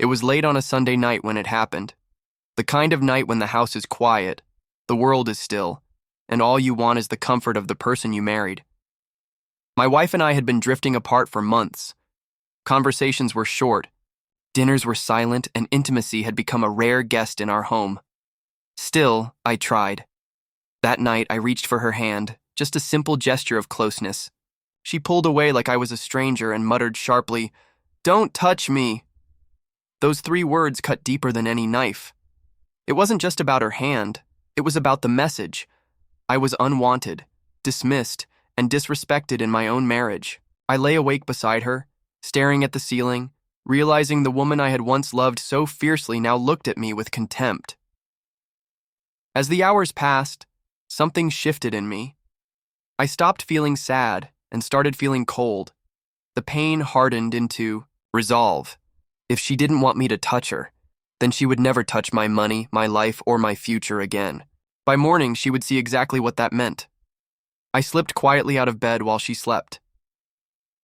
It was late on a Sunday night when it happened. The kind of night when the house is quiet, the world is still, and all you want is the comfort of the person you married. My wife and I had been drifting apart for months. Conversations were short, dinners were silent, and intimacy had become a rare guest in our home. Still, I tried. That night, I reached for her hand, just a simple gesture of closeness. She pulled away like I was a stranger and muttered sharply, "Don't touch me." Those 3 words cut deeper than any knife. It wasn't just about her hand, it was about the message. I was unwanted, dismissed, and disrespected in my own marriage. I lay awake beside her, staring at the ceiling, realizing the woman I had once loved so fiercely now looked at me with contempt. As the hours passed, something shifted in me. I stopped feeling sad and started feeling cold. The pain hardened into resolve. If she didn't want me to touch her, then she would never touch my money, my life, or my future again. By morning, she would see exactly what that meant. I slipped quietly out of bed while she slept.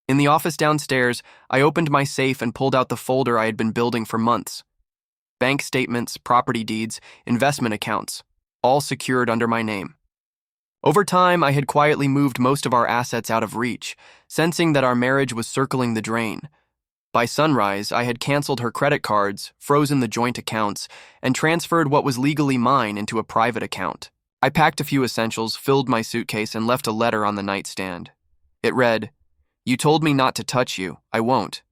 In the office downstairs, I opened my safe and pulled out the folder I had been building for months. Bank statements, property deeds, investment accounts, all secured under my name. Over time, I had quietly moved most of our assets out of reach, sensing that our marriage was circling the drain. By sunrise, I had canceled her credit cards, frozen the joint accounts, and transferred what was legally mine into a private account. I packed a few essentials, filled my suitcase, and left a letter on the nightstand. It read, "You told me not to touch you. I won't.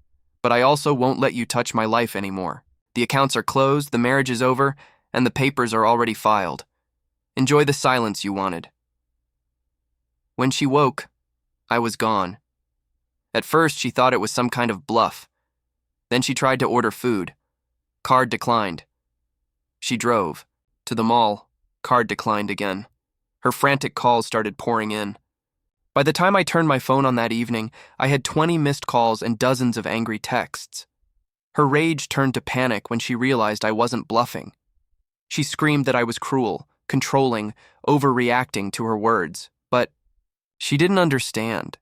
But I also won't let you touch my life anymore. The accounts are closed, the marriage is over, and the papers are already filed. Enjoy the silence you wanted." When she woke, I was gone. At first, she thought it was some kind of bluff. Then she tried to order food. Card declined. She drove to the mall. Card declined again. Her frantic calls started pouring in. By the time I turned my phone on that evening, I had 20 missed calls and dozens of angry texts. Her rage turned to panic when she realized I wasn't bluffing. She screamed that I was cruel, controlling, overreacting to her words. But she didn't understand.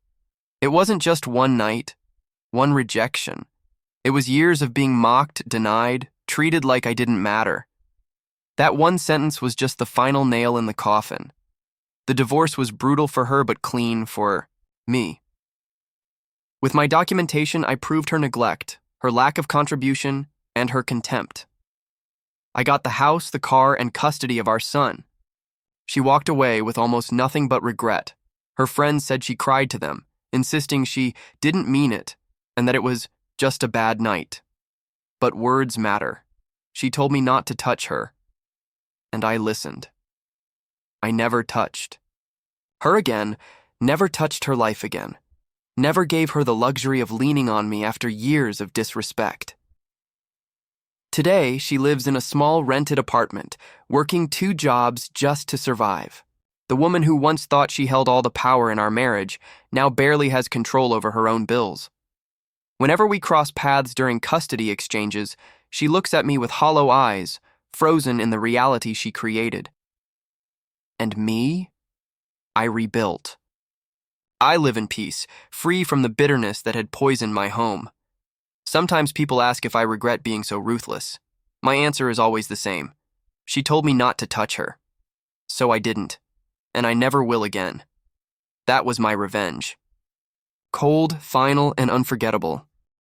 It wasn't just one night, one rejection. It was years of being mocked, denied, treated like I didn't matter. That one sentence was just the final nail in the coffin. The divorce was brutal for her but clean for me. With my documentation, I proved her neglect, her lack of contribution, and her contempt. I got the house, the car, and custody of our son. She walked away with almost nothing but regret. Her friends said she cried to them, insisting she didn't mean it and that it was just a bad night. But words matter. She told me not to touch her, and I listened. I never touched her again, never touched her life again, never gave her the luxury of leaning on me after years of disrespect. Today, she lives in a small rented apartment, working 2 jobs just to survive. The woman who once thought she held all the power in our marriage now barely has control over her own bills. Whenever we cross paths during custody exchanges, she looks at me with hollow eyes, frozen in the reality she created. And me? I rebuilt. I live in peace, free from the bitterness that had poisoned my home. Sometimes people ask if I regret being so ruthless. My answer is always the same. She told me not to touch her. So I didn't. And I never will again. That was my revenge. Cold, final, and unforgettable.